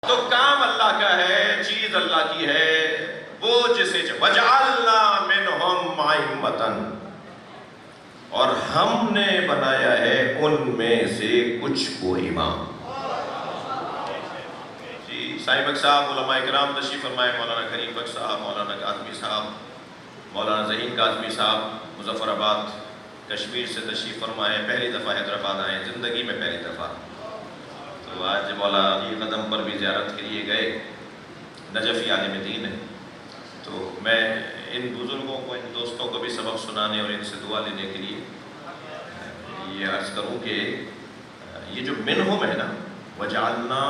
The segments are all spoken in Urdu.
تو کام اللہ کا ہے، چیز اللہ کی ہے، وہ جسے وَجَعَلْنَا مِنْهُمْ أَئِمَّةً، اور ہم نے بنایا ہے ان میں سے کچھ کو امام۔ جی سائیں بخش صاحب، علماء اکرام تشریف فرمائے، مولانا کریم بخش صاحب، مولانا کاظمی صاحب، مولانا ذہین کاظمی صاحب مظفر آباد کشمیر سے تشریف فرمائے، پہلی دفعہ حیدرآباد آئے، زندگی میں پہلی دفعہ۔ تو آج مولانا علی قدم پر بھی زیارت کے لیے گئے، نجفی عالم دین ہے، تو میں ان بزرگوں کو، ان دوستوں کو بھی سبق سنانے اور ان سے دعا لینے کے لیے یہ عرض کروں کہ یہ جو منہم ہے نا، وَجَعَلْنَا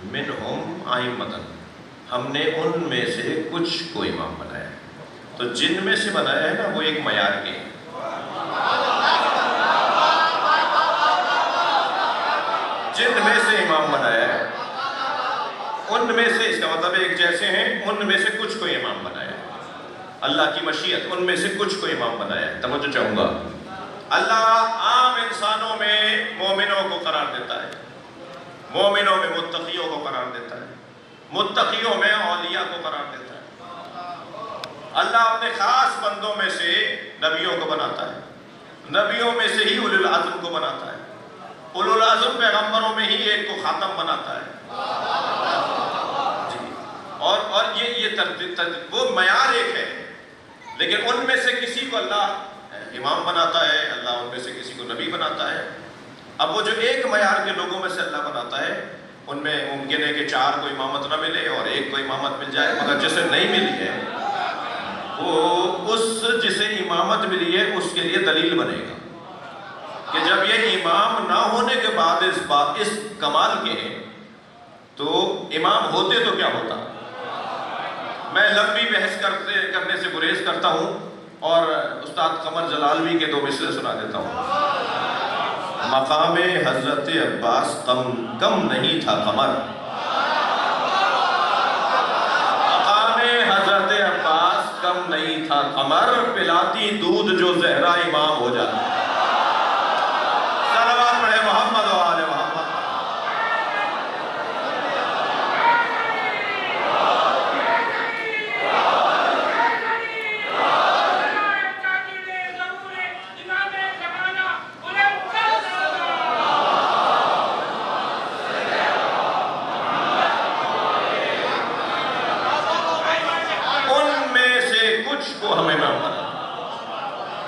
مِنْهُمْ أَئِمَّةً، ہم نے ان میں سے کچھ کو امام بنایا ہے۔ تو جن میں سے بنایا ہے نا، وہ ایک معیار کے ہیں۔ جن میں سے امام بنایا ہے، ان میں سے، اس کا مطلب ایک جیسے ہیں، ان میں سے کچھ کو امام بنایا ہے۔ اللہ کی مشیت، ان میں سے کچھ کو امام بنایا ہے۔ توجہ چاہوں گا، اللہ عام انسانوں میں مومنوں کو قرار دیتا ہے، مومنوں میں متقیوں کو قرار دیتا ہے، متقیوں میں اولیاء کو قرار دیتا ہے۔ اللہ اپنے خاص بندوں میں سے نبیوں کو بناتا ہے، نبیوں میں سے ہی اولو العزم کو بناتا ہے، اولو العزم پیغمبروں میں ہی ایک کو خاتم بناتا ہے۔ جی، اور یہ وہ معیار ایک ہے، لیکن ان میں سے کسی کو اللہ امام بناتا ہے، اللہ ان میں سے کسی کو نبی بناتا ہے۔ اب وہ جو ایک معیار کے لوگوں میں سے اللہ بناتا ہے، ان میں ممکن ہے کہ 4 کو امامت نہ ملے اور 1 کو امامت مل جائے، مگر جسے نہیں ملی ہے وہ اس جسے امامت ملی ہے اس کے لیے دلیل بنے گا کہ جب یہ امام نہ ہونے کے بعد اس کمال کے ہیں تو امام ہوتے تو کیا ہوتا۔ میں لمبی بحث کرنے سے گریز کرتا ہوں اور استاد قمر جلالوی کے 2 مصرے سنا دیتا ہوں۔ مقام حضرت عباس کم نہیں تھا قمر، مقام حضرت عباس کم نہیں تھا قمر، پلاتی دودھ جو زہرا امام ہو جاتا۔ صلوات پڑھے محمد و آل محمد۔ کو ہمیں امام بنا،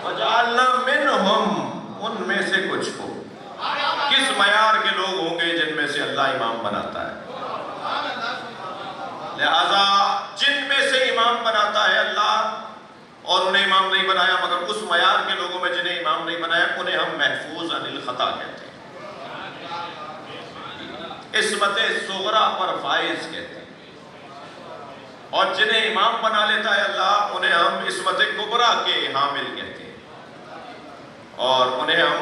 وَجَعَلْنَا مِنْهُمْ، ان میں سے کچھ کو۔ کس معیار کے لوگ ہوں گے جن میں سے اللہ امام بناتا ہے؟ لہذا جن میں سے امام بناتا ہے اللہ، اور انہیں امام نہیں بنایا مگر اس معیار کے لوگوں میں جنہیں امام نہیں بنایا، انہیں ہم محفوظ عن الخطا کہتے ہیں، عصمت صغرا پر فائز کہتے ہیں۔ اور جنہیں امام بنا لیتا ہے اللہ، انہیں ہم عصمت کبریٰ کے حامل کہتے ہیں، اور انہیں ہم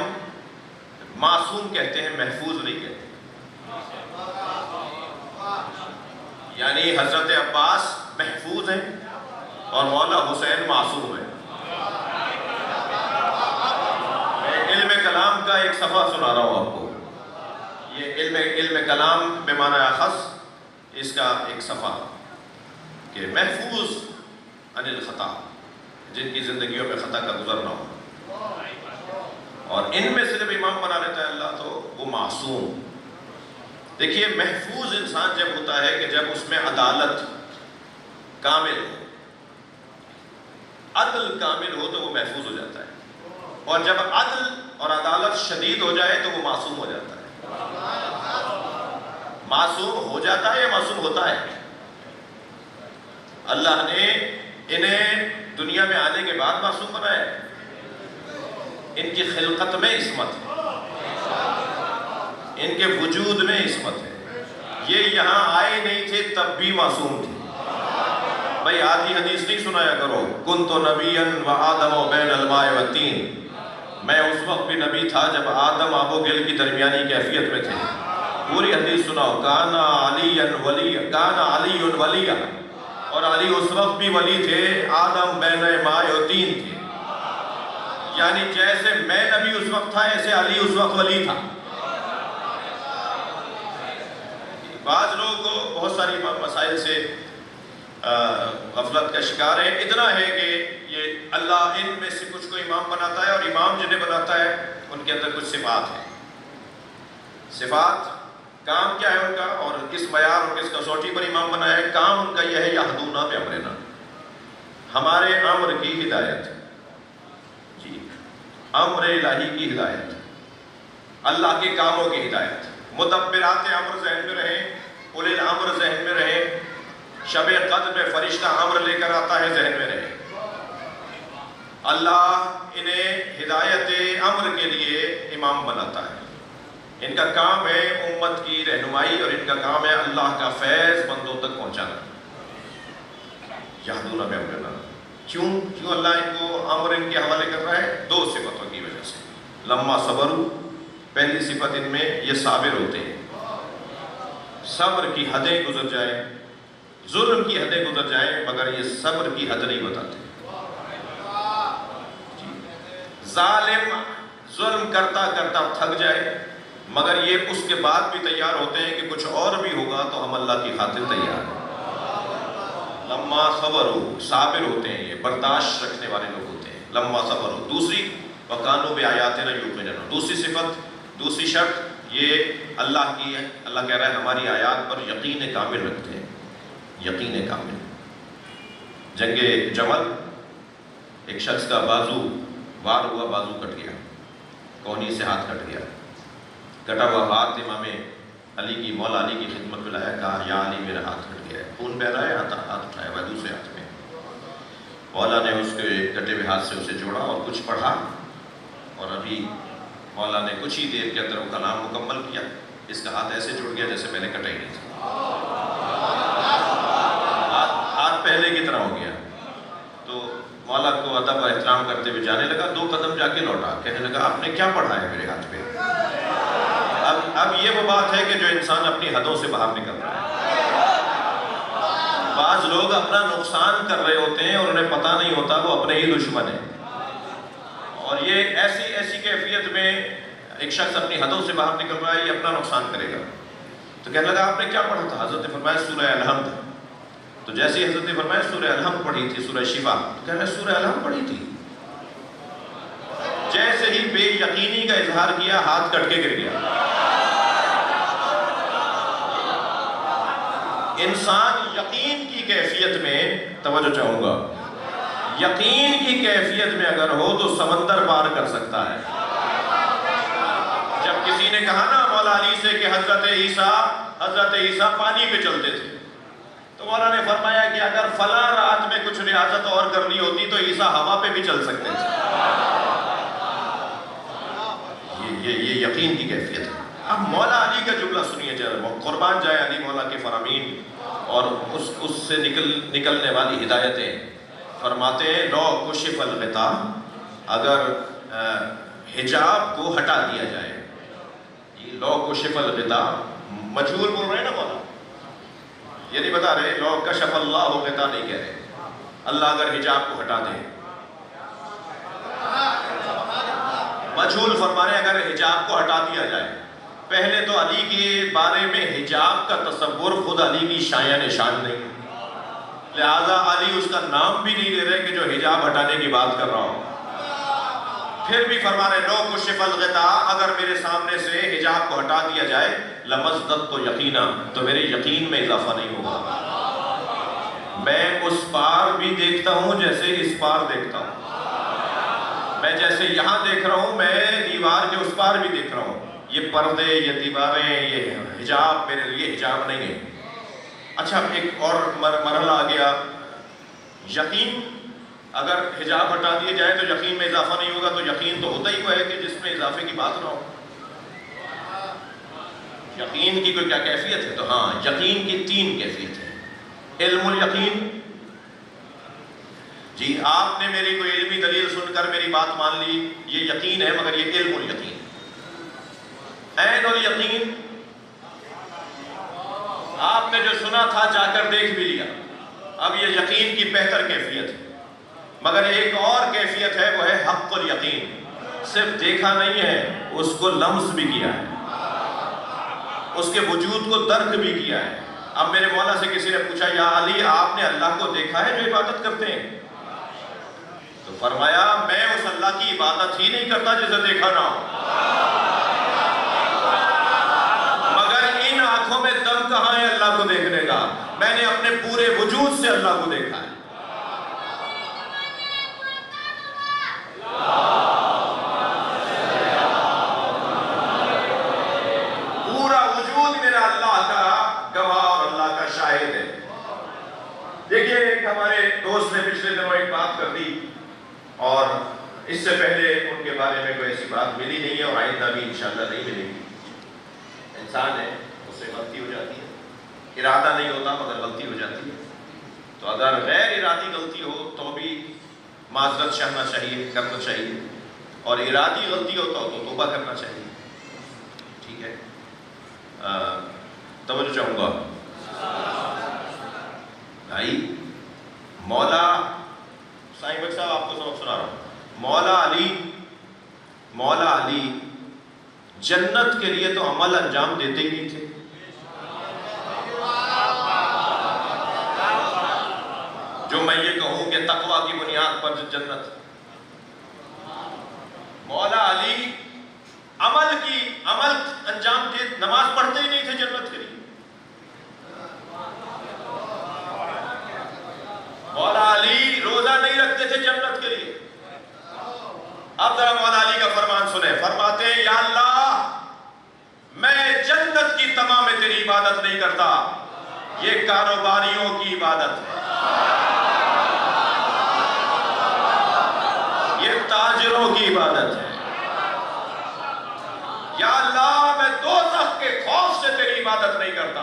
معصوم کہتے ہیں، محفوظ نہیں کہتے۔ یعنی حضرت عباس محفوظ ہیں اور مولا حسین معصوم ہیں۔ میں علم کلام کا ایک صفحہ سنا رہا ہوں آپ کو، یہ علم کلام بمعنی اخص، اس کا ایک صفحہ کہ محفوظ عن الخطا، جن کی زندگیوں میں خطا کا گزر نہ ہو، اور ان میں سے جب امام بنا لیتا ہے اللہ تو وہ معصوم۔ دیکھیے محفوظ انسان جب ہوتا ہے کہ جب اس میں عدالت کامل ہو، عدل کامل ہو تو وہ محفوظ ہو جاتا ہے، اور جب عدل اور عدالت شدید ہو جائے تو وہ معصوم ہو جاتا ہے۔ معصوم ہو جاتا ہے یا معصوم ہوتا ہے؟ اللہ نے انہیں دنیا میں آنے کے بعد معصوم بنایا ہے، ان کی خلقت میں عصمت ہے، ان کے وجود میں عصمت ہے، یہ یہاں آئے نہیں تھے تب بھی معصوم تھے۔ بھائی آدھی حدیث نہیں سنایا کرو، کنت نبیا وآدم بین الماء والطین، میں اس وقت بھی نبی تھا جب آدم آب و گل کی درمیانی کیفیت میں تھے۔ پوری حدیث سناؤ، کانا علی ولی، اور علی اس وقت بھی ولی تھے، آدم بین ماء و طین تھے، یعنی جیسے میں نبی اس وقت تھا ایسے علی اس وقت ولی تھا۔ بعض لوگ بہت ساری مسائل سے غفلت کا شکار ہیں. اتنا ہے کہ یہ اللہ ان میں سے کچھ کو امام بناتا ہے، اور امام جنہیں بناتا ہے ان کے اندر کچھ صفات ہیں. صفات، کام کیا ہے ان کا، اور کس معیار اور کس کسوٹی پر امام بنایا ہے. کام ان کا یہ ہے یہدونا بامرنا، ہمارے امر کی ہدایت. جی، امر الہی کی ہدایت، اللہ کے کاموں کی ہدایت. مدبرات امر ذہن میں رہیں، اولی الامر ذہن میں رہیں، شب قدر میں فرشتہ امر لے کر آتا ہے ذہن میں رہیں. اللہ انہیں ہدایت امر کے لیے امام بناتا ہے. ان کا کام ہے امت کی رہنمائی، اور ان کا کام ہے اللہ کا فیض بندوں تک پہنچانا. یہدونا بامرنا، کیوں اللہ ان کو امر ان کے حوالے کر رہا ہے؟ دو صفتوں کی وجہ سے. لما صبروا، پہلی صفت ان میں یہ صابر ہوتے ہیں. صبر کی حدیں گزر جائیں، ظلم کی حدیں گزر جائیں، مگر یہ صبر کی حد نہیں بتاتے. ظالم ظلم کرتا کرتا تھک جائے، مگر یہ اس کے بعد بھی تیار ہوتے ہیں کہ کچھ اور بھی ہوگا تو ہم اللہ کی خاطر تیار ہیں. لما صبروا، صابر ہوتے ہیں، یہ برداشت رکھنے والے لوگ ہوتے ہیں. لما صبروا. دوسری وَكَانُوا بِآيَاتِنَا يُوقِنُونَ، دوسری صفت، دوسری شرط یہ اللہ کی ہے. اللہ کہہ رہا ہے ہماری آیات پر یقین کامل رکھتے ہیں. یقین کامل. جنگ جمل، ایک شخص کا بازو وار ہوا، بازو کٹ گیا، کونی سے ہاتھ کٹ گیا. کٹا ہوا ہاتھ امام علی کی، مولا علی کی خدمت میں لایا، کہا یا علی میرا ہاتھ کٹ گیا ہے. خون بہ رہا ہے، ہاتھ اٹھایا ہوا دوسرے ہاتھ میں. مولا نے اس کے کٹے ہوئے ہاتھ سے اسے جوڑا اور کچھ پڑھا، اور ابھی مولا نے کچھ ہی دیر کے اندر وہ کلام مکمل کیا. اس کا ہاتھ ایسے جڑ گیا جیسے میں نے کٹا ہی نہیں تھا. ہاتھ پہلے کی طرح ہو گیا. تو مولا کو ادب و احترام کرتے ہوئے جانے لگا. 2 قدم جا کے لوٹا، کہنے لگا آپ نے کیا پڑھا ہے میرے ہاتھ پہ؟ اب یہ وہ بات ہے کہ جو انسان اپنی حدوں سے باہر نکل رہا ہے. بعض لوگ اپنا نقصان کر رہے ہوتے ہیں اور انہیں پتہ نہیں ہوتا وہ اپنے ہی دشمن ہیں. اور یہ ایسی کیفیت میں ایک شخص اپنی حدوں سے باہر نکل رہا ہے، یہ اپنا نقصان کرے گا. تو کہنے لگا آپ نے کیا پڑھا تھا؟ حضرت نے فرمایا سورہ الحمد. تو جیسے حضرت نے فرمایا سورہ الحمد پڑھی تھی، سورہ شفا. کہنے لگا سورہ الحمد پڑھی تھی. جیسے ہی بے یقینی کا اظہار کیا، ہاتھ کٹ کے گر گیا. انسان یقین کی کیفیت میں، توجہ چاہوں گا، یقین کی کیفیت میں اگر ہو تو سمندر پار کر سکتا ہے. جب کسی نے کہا نا مولا علی سے کہ حضرت عیسیٰ پانی پہ چلتے تھے، تو مولا نے فرمایا کہ اگر فلاں رات میں کچھ ریاضت اور کرنی ہوتی تو عیسیٰ ہوا پہ بھی چل سکتے تھے. یہ یقین کی کیفیت ہے. اب مولا علی کا جملہ سنیے ذرا، قربان جائے علی مولا کے فرامین اور اس سے نکلنے والی ہدایتیں. فرماتے ہیں لو کشف الغطاء، اگر حجاب کو ہٹا دیا جائے. لو کشف الغطاء، مجہول بول رہے ہیں نا مولا، یہ نہیں بتا رہے. لو کشف اللہ غطاء نہیں کہہ رہے. اللہ اگر حجاب کو ہٹا دے، مجہول فرما رہے اگر حجاب کو ہٹا دیا جائے. پہلے تو علی کے بارے میں حجاب کا تصور خود علی کی شایان نشان نہیں، لہذا علی اس کا نام بھی نہیں لے رہے کہ جو حجاب ہٹانے کی بات کر رہا ہو. پھر بھی فرما رہے لو کشف الغطاء، اگر میرے سامنے سے حجاب کو ہٹا دیا جائے، لمزددت یقینا، تو میرے یقین میں اضافہ نہیں ہوگا. میں اس پار بھی دیکھتا ہوں جیسے اس پار دیکھتا ہوں. میں جیسے یہاں دیکھ رہا ہوں، میں دیوار کے اس پار بھی دیکھ رہا ہوں. یہ پردے، یہ دیواریں، یہ حجاب میرے لیے حجاب نہیں ہے. اچھا، ایک اور مرحلہ آ گیا، یقین. اگر حجاب ہٹا دیے جائے تو یقین میں اضافہ نہیں ہوگا. تو یقین تو ہوتا ہی وہ ہے کہ جس میں اضافے کی بات نہ ہو. یقین کی کوئی کیا کیفیت ہے؟ تو ہاں، یقین کی 3 کیفیت ہے. علم الیقین، جی آپ نے میری کوئی علمی دلیل سن کر میری بات مان لی، یہ یقین ہے، مگر یہ علم الیقین. عین الیقین، آپ نے جو سنا تھا جا کر دیکھ بھی لیا. اب یہ یقین کی بہتر کیفیت ہے. مگر ایک اور کیفیت ہے، وہ ہے حق الیقین. صرف دیکھا نہیں ہے، اس کو لمس بھی کیا ہے. اس کے وجود کو درک بھی کیا ہے۔ اب میرے مولا سے کسی نے پوچھا یا علی آپ نے اللہ کو دیکھا ہے جو عبادت کرتے ہیں؟ تو فرمایا میں اس اللہ کی عبادت ہی نہیں کرتا جسے دیکھا نہ ہو، مگر ان آنکھوں میں دم کہاں ہے اللہ کو دیکھنے کا؟ میں نے اپنے پورے وجود سے اللہ کو دیکھا ہے۔ پورا وجود میرا اللہ کا گواہ اور اللہ کا شاہد ہے۔ دیکھیے ایک ہمارے دوست نے پچھلے دنوں ایک بات کر دی اور اس سے پہلے ان کے بارے میں کوئی ایسی بات ملی نہیں ہے اور آئندہ بھی انشاءاللہ نہیں ملے گی۔ انسان ہے، اس سے غلطی ہو جاتی ہے، ارادہ نہیں ہوتا مگر غلطی ہو جاتی ہے۔ تو اگر غیر ارادی غلطی ہو تو بھی معذرت چاہنا چاہیے، کرنا چاہیے، اور ارادی غلطی ہوتا ہو تو توبہ کرنا چاہیے۔ ٹھیک ہے، توجہ چاہوں گا بھائی، مولا سائیں بخش صاحب آپ کو سبق سنا رہا ہوں۔ مولا علی جنت کے لیے تو عمل انجام دیتے ہی نہیں تھے۔ جو میں یہ کہوں کہ تقویٰ کی بنیاد پر جنت، مولا علی عمل انجام دے، نماز پڑھتے ہی نہیں تھے جنت کے لیے۔ مولا علی روزہ نہیں رکھتے تھے جنت کے لیے۔ اب ذرا مولا علی کا فرمان سنیں، فرماتے ہیں یا اللہ میں جنت کی تمام میں تیری عبادت نہیں کرتا، یہ کاروباریوں کی عبادت ہے، یہ تاجروں کی عبادت ہے۔ یا اللہ میں دوزخ کے خوف سے تیری عبادت نہیں کرتا،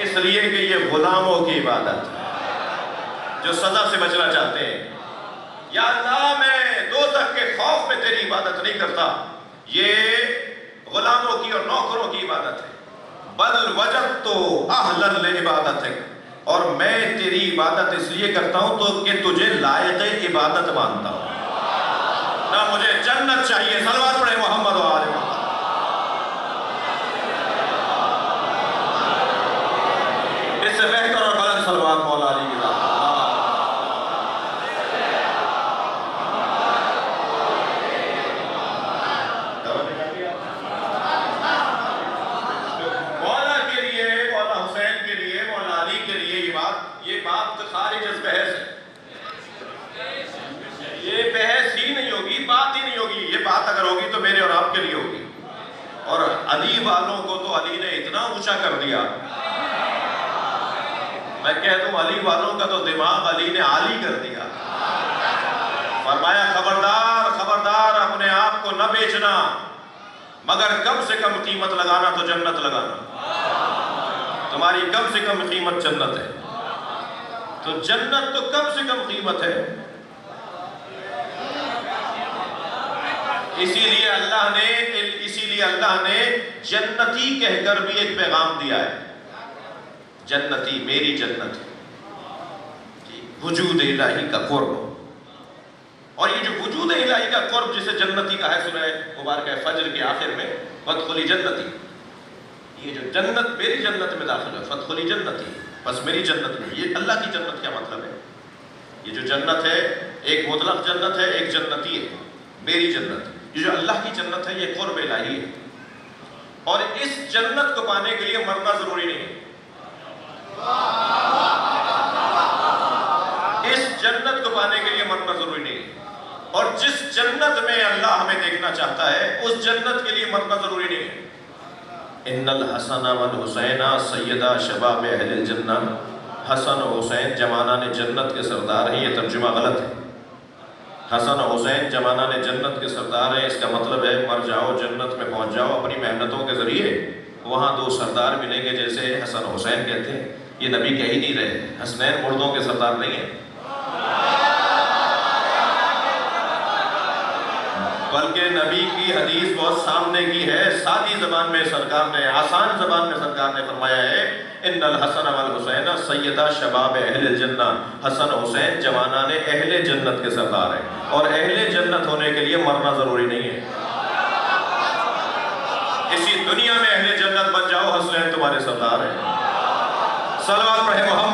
اس لیے کہ یہ غلاموں کی عبادت ہے جو سزا سے بچنا چاہتے ہیں۔ یا اللہ میں دوزخ کے خوف میں تیری عبادت نہیں کرتا، یہ غلاموں کی اور نوکروں کی عبادت ہے۔ بل وجدت اہلا لعبادتک، اور میں تیری عبادت اس لیے کرتا ہوں تو کہ تجھے لائق عبادت مانتا ہوں، نہ مجھے جنت چاہیے۔ صلوات پڑھیں محمد و آل محمد۔ اس سے بہتر اور بلند صلوات مولا علی کی ذات۔ مولا کے لیے، مولا حسین کے لیے، مولا علی کے لیے یہ بات خارج از بحث ہے۔ یہ بحث ہی نہیں ہوگی، بات ہی نہیں ہوگی۔ یہ بات اگر ہوگی تو میرے اور آپ کے لیے ہوگی۔ اور علی والوں کو تو علی نے اتنا اونچا کر دیا، میں کہہ دوں علی والوں کا تو دماغ علی نے عالی کر دیا۔ فرمایا خبردار خبردار اپنے آپ کو نہ بیچنا، مگر کم سے کم قیمت لگانا تو جنت لگانا، تمہاری کم سے کم قیمت جنت ہے۔ تو جنت تو کم سے کم قیمت ہے۔ اسی لیے اللہ نے جنتی کہہ کر بھی ایک پیغام دیا ہے، جنتی میری جنت ہے، وجود الہی کا قرب۔ اور یہ جو وجود الہی کا قرب جسے جنتی کا ہے، سورہ مبارکہ فجر کے آخر میں فادخلی جنتی، یہ جو جنت میری جنت میں داخل ہے، فادخلی جنتی، بس میری جنت میں۔ یہ اللہ کی جنت کیا مطلب ہے؟ یہ جو جنت ہے ایک مطلق جنت ہے، ایک جنتی ہے، میری جنت۔ یہ جو اللہ کی جنت ہے یہ قرب الہی ہے، اور اس جنت کو پانے کے لیے مرنا ضروری نہیں ہے۔ اس جنت کو پانے کے لیے مرنا ضروری نہیں ہے، اور جس جنت میں اللہ ہمیں دیکھنا چاہتا ہے اس جنت کے لیے مرنا ضروری نہیں ہے۔ ان الحسن والحسین سیدہ شباب اہل الجنہ، حسن و حسین جوانان جنت کے سردار ہیں۔ یہ ترجمہ غلط ہے، حسن و حسین جوانان جنت کے سردار ہیں، اس کا مطلب ہے مر جاؤ جنت میں پہنچ جاؤ اپنی محنتوں کے ذریعے، وہاں دو سردار ملیں گے جیسے حسن و حسین کہتے ہیں۔ یہ نبی کہہ ہی نہیں رہے، حسنین مردوں کے سردار نہیں ہیں، بلکہ نبی کی حدیث بہت سامنے کی ہے، سادی زبان میں سرکار نے، آسان زبان میں سرکار نے فرمایا ہے ان الحسن والحسین سیدہ شباب اہل الجنہ، حسن حسین جوانان اہل جنت کے سردار ہیں، اور اہل جنت ہونے کے لیے مرنا ضروری نہیں ہے۔ اسی دنیا میں اہل جنت بن جاؤ، حسنین تمہارے سردار ہیں۔ صلوات پڑھے محمد